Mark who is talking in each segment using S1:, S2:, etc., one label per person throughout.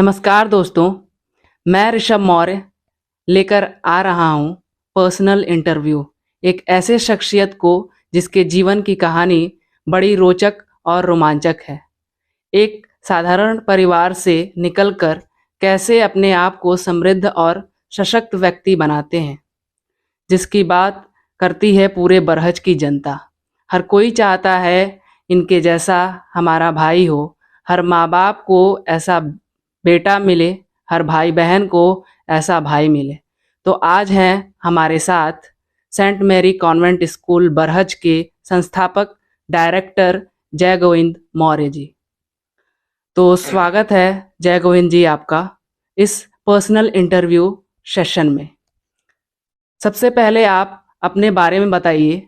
S1: नमस्कार दोस्तों, मैं ऋषभ मौर्य लेकर आ रहा हूँ पर्सनल इंटरव्यू, एक ऐसे शख्सियत को जिसके जीवन की कहानी बड़ी रोचक और रोमांचक है। एक साधारण परिवार से निकलकर कैसे अपने आप को समृद्ध और सशक्त व्यक्ति बनाते हैं, जिसकी बात करती है पूरे बरहज की जनता। हर कोई चाहता है इनके जैसा हमारा भाई हो, हर माँ बाप को ऐसा बेटा मिले, हर भाई बहन को ऐसा भाई मिले। तो आज हैं हमारे साथ Saint Mary convent school Barhaj के संस्थापक डायरेक्टर जय गोविंद मौर्य जी। तो स्वागत है जय गोविंद जी आपका इस पर्सनल इंटरव्यू सेशन में। सबसे पहले आप अपने बारे में बताइए,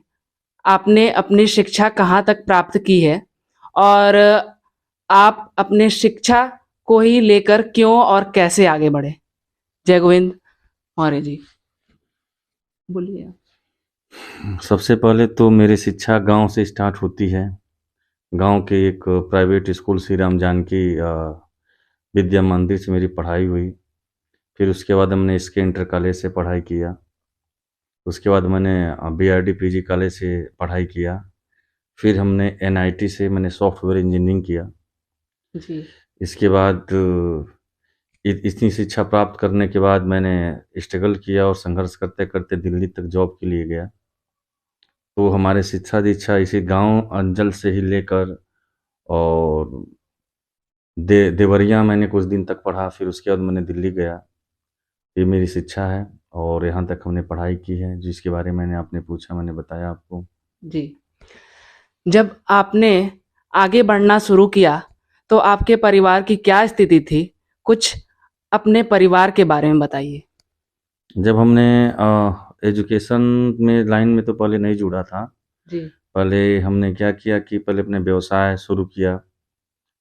S1: आपने अपनी शिक्षा कहाँ तक प्राप्त की है और आप अपने शिक्षा को ही लेकर क्यों और कैसे आगे बढ़े। जय गोविंद मौर्य जी, बोलिए आप।
S2: सबसे पहले तो मेरी शिक्षा गांव से स्टार्ट होती है। गांव के एक प्राइवेट स्कूल श्री राम जानकी विद्या मंदिर से मेरी पढ़ाई हुई। फिर उसके बाद हमने इसके इंटर कॉलेज से पढ़ाई किया। उसके बाद मैंने BRD PG कॉलेज से पढ़ाई किया। फिर हमने NIT से मैंने सॉफ्टवेयर इंजीनियरिंग किया।
S1: जी
S2: इसके बाद इतनी शिक्षा प्राप्त करने के बाद मैंने स्ट्रगल किया और संघर्ष करते करते दिल्ली तक जॉब के लिए गया। तो हमारे शिक्षा दीक्षा इसी गांव अंचल से ही लेकर और देवरिया मैंने कुछ दिन तक पढ़ा। फिर उसके बाद मैंने दिल्ली गया। ये मेरी शिक्षा है और यहाँ तक हमने पढ़ाई की है, जिसके बारे में मैंने आपने पूछा, मैंने बताया आपको।
S1: जी, जब आपने आगे बढ़ना शुरू किया तो आपके परिवार की क्या स्थिति थी, कुछ अपने परिवार के बारे में बताइए।
S2: जब हमने एजुकेशन में लाइन में तो पहले नहीं जुड़ा था।
S1: जी
S2: पहले हमने क्या किया कि पहले अपने व्यवसाय शुरू किया।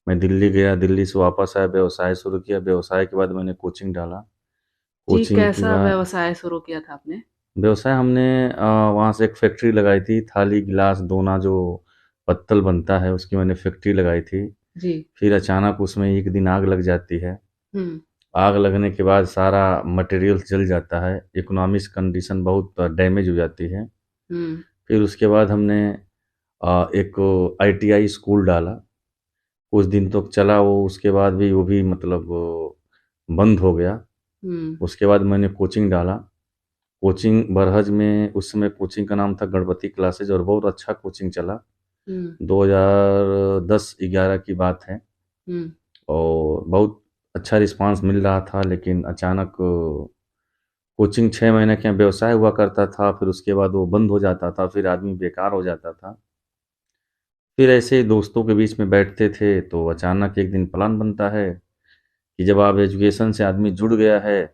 S2: मैं दिल्ली गया, दिल्ली से वापस आया, व्यवसाय शुरू किया। व्यवसाय के बाद मैंने कोचिंग डाला।
S1: जी,
S2: कोचिंग के
S1: कैसा
S2: बाद
S1: व्यवसाय शुरू किया था आपने।
S2: व्यवसाय हमने वहाँ से एक फैक्ट्री लगाई थी, थाली गिलास दोना जो पत्तल बनता है, उसकी मैंने फैक्ट्री लगाई थी।
S1: जी
S2: फिर अचानक उसमें एक दिन आग लग जाती है।
S1: हम्म
S2: आग लगने के बाद सारा मटेरियल जल जाता है, इकोनॉमिक्स कंडीशन बहुत डैमेज हो जाती है।
S1: हम्म
S2: फिर उसके बाद हमने एक ITI स्कूल डाला। कुछ दिन तक चला वो, उसके बाद भी वो भी मतलब बंद हो गया।
S1: हम्म
S2: उसके बाद मैंने कोचिंग डाला। कोचिंग बरहज में उस समय कोचिंग का नाम था गणपति क्लासेज, और बहुत अच्छा कोचिंग चला।
S1: हम्म
S2: 2010-11 की बात है।
S1: हम्म
S2: और बहुत अच्छा रिस्पांस मिल रहा था। लेकिन अचानक कोचिंग 6 महीने के यहाँ व्यवसाय हुआ करता था, फिर उसके बाद वो बंद हो जाता था, फिर आदमी बेकार हो जाता था। फिर ऐसे ही दोस्तों के बीच में बैठते थे तो अचानक एक दिन प्लान बनता है कि जब आप एजुकेशन से आदमी जुड़ गया है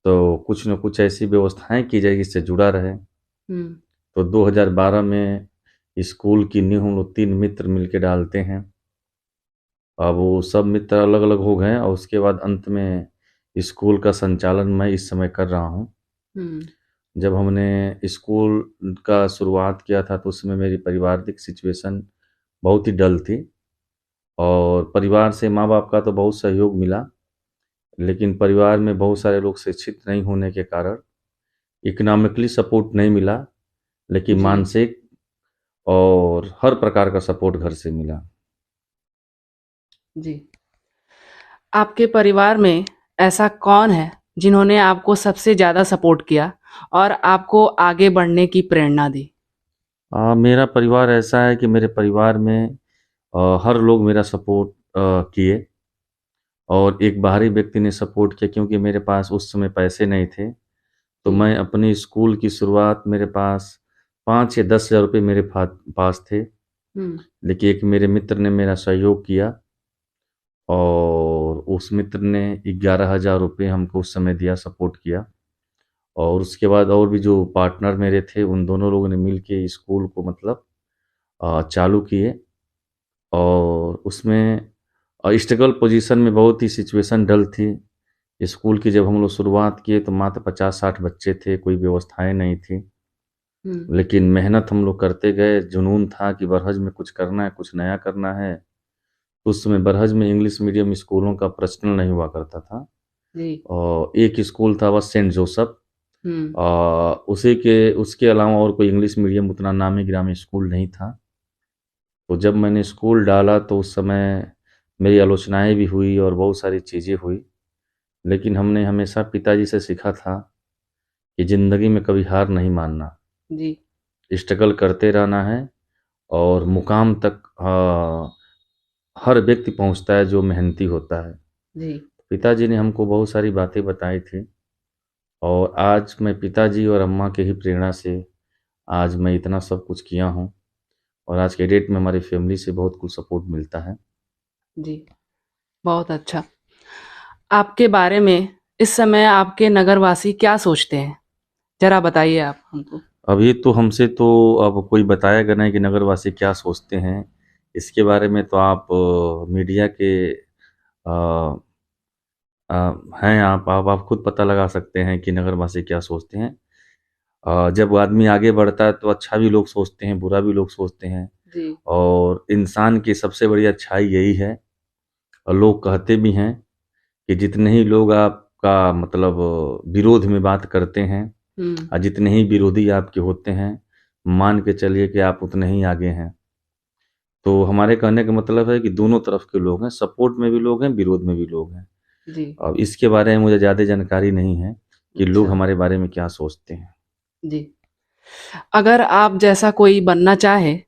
S2: तो कुछ न कुछ ऐसी व्यवस्थाएं की जाए जिससे जुड़ा रहे।
S1: हम्म
S2: तो 2012 में स्कूल की नींव हम लोग 3 मित्र मिलके डालते हैं। अब वो सब मित्र अलग अलग हो गए और उसके बाद अंत में स्कूल का संचालन मैं इस समय कर रहा हूँ।
S1: हम्म
S2: जब हमने स्कूल का शुरुआत किया था तो उस समय मेरी पारिवारिक सिचुएशन बहुत ही डल थी, और परिवार से माँ बाप का तो बहुत सहयोग मिला, लेकिन परिवार में बहुत सारे लोग शिक्षित नहीं होने के कारण इकोनॉमिकली सपोर्ट नहीं मिला, लेकिन
S1: जी
S2: मानसिक और हर प्रकार का सपोर्ट घर से मिला।
S1: जी, आपके परिवार में ऐसा कौन है जिन्होंने आपको सबसे ज़्यादा सपोर्ट किया और आपको आगे बढ़ने की प्रेरणा दी।
S2: मेरा परिवार ऐसा है कि मेरे परिवार में हर लोग मेरा सपोर्ट किए, और एक बाहरी व्यक्ति ने सपोर्ट किया क्योंकि मेरे पास उस समय पैसे नहीं थे। तो
S1: जी
S2: मैं अपनी स्कूल की शुरुआत, मेरे पास 5 या 10 हज़ार रुपये मेरे पास थे।
S1: हम्म
S2: लेकिन एक मेरे मित्र ने मेरा सहयोग किया, और उस मित्र ने 11 हज़ार रुपये हमको उस समय दिया, सपोर्ट किया। और उसके बाद और भी जो पार्टनर मेरे थे उन दोनों लोगों ने मिल के स्कूल को मतलब चालू किए। और उसमें स्ट्रगल पोजीशन में बहुत ही सिचुएशन डल थी। स्कूल की जब हम लोग शुरुआत किए तो मात्र 50-60 बच्चे थे, कोई व्यवस्थाएं नहीं थी।
S1: हम्म
S2: लेकिन मेहनत हम लोग करते गए, जुनून था कि बरहज में कुछ करना है, कुछ नया करना है। तो उस समय बरहज में इंग्लिश मीडियम स्कूलों का प्रचलन नहीं हुआ करता था।
S1: जी।
S2: और एक स्कूल था बस सेंट जोसेफ,
S1: हम्म।
S2: उसी के उसके अलावा और कोई इंग्लिश मीडियम उतना नामी गिरामी स्कूल नहीं था। तो जब मैंने स्कूल डाला तो उस समय मेरी आलोचनाएं भी हुई और बहुत सारी चीज़ें हुई, लेकिन हमने हमेशा पिताजी से सीखा था कि ज़िंदगी में कभी हार नहीं मानना,
S1: जी।
S2: स्ट्रगल करते रहना है और मुकाम तक हर व्यक्ति पहुंचता है जो मेहनती होता है।
S1: जी।
S2: पिताजी ने हमको बहुत सारी बातें बताई थी और आज मैं पिताजी और अम्मा के ही प्रेरणा से आज मैं इतना सब कुछ किया हूँ और आज के डेट में हमारी फैमिली से बहुत कुछ सपोर्ट मिलता है।
S1: जी। बहुत अच्छा। आपके बारे में इस समय आपके नगरवासी क्या सोचते हैं, जरा बताइए आप हमको।
S2: अभी तो हमसे तो अब कोई बताएगा नहीं कि नगरवासी क्या सोचते हैं। इसके बारे में तो आप मीडिया के अ, अ, हैं, आप खुद पता लगा सकते हैं कि नगरवासी क्या सोचते हैं। जब आदमी आगे बढ़ता है तो अच्छा भी लोग सोचते हैं, बुरा भी लोग सोचते हैं।
S1: जी।
S2: और इंसान की सबसे बड़ी अच्छाई यही है, और लोग कहते भी हैं कि जितने ही लोग आपका मतलब विरोध में बात करते हैं
S1: हम्म।
S2: और जितने ही विरोधी आपके होते हैं, मान के चलिए कि आप उतने ही आगे हैं। तो हमारे कहने का मतलब है कि दोनों तरफ के लोग हैं, सपोर्ट में भी लोग हैं, विरोध में भी लोग हैं।
S1: जी।
S2: अब इसके बारे में मुझे ज़्यादा जानकारी नहीं है कि लोग
S1: अच्छा।
S2: हमारे बारे में क्या सोचते हैं।
S1: जी। अगर आप जैसा कोई बनना चाहे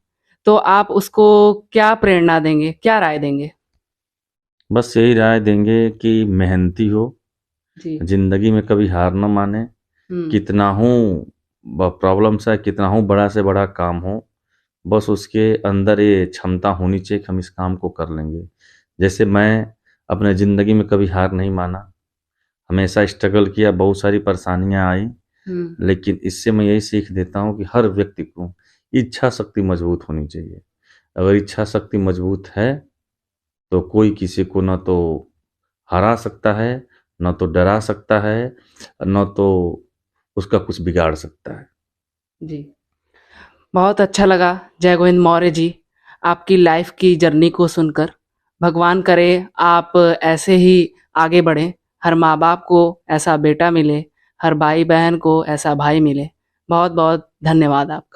S1: तो आप उसको क्या प्रेरणा देंगे, क्या राय देंगे?
S2: बस यही राय देंगे कि मेहनती हो,
S1: जी।
S2: ज़िंदगी में कभी हार ना माने,
S1: हम्म।
S2: कितना हूँ प्रॉब्लम्स है, कितना हूँ बड़ा से बड़ा काम हो, बस उसके अंदर ये क्षमता होनी चाहिए कि हम इस काम को कर लेंगे। जैसे मैं अपने ज़िंदगी में कभी हार नहीं माना, हमेशा स्ट्रगल किया, बहुत सारी परेशानियां आई,
S1: हम्म।
S2: लेकिन इससे मैं यही सीख देता हूँ कि हर व्यक्ति को इच्छा शक्ति मजबूत होनी चाहिए। अगर इच्छा शक्ति मजबूत है तो कोई किसी को न तो हरा सकता है, न तो डरा सकता है, न तो उसका कुछ बिगाड़ सकता है।
S1: जी। बहुत अच्छा लगा जय गोविंद मौर्य जी, आपकी लाइफ की जर्नी को सुनकर। भगवान करे आप ऐसे ही आगे बढ़ें, हर माँ बाप को ऐसा बेटा मिले, हर भाई बहन को ऐसा भाई मिले। बहुत बहुत धन्यवाद आपका।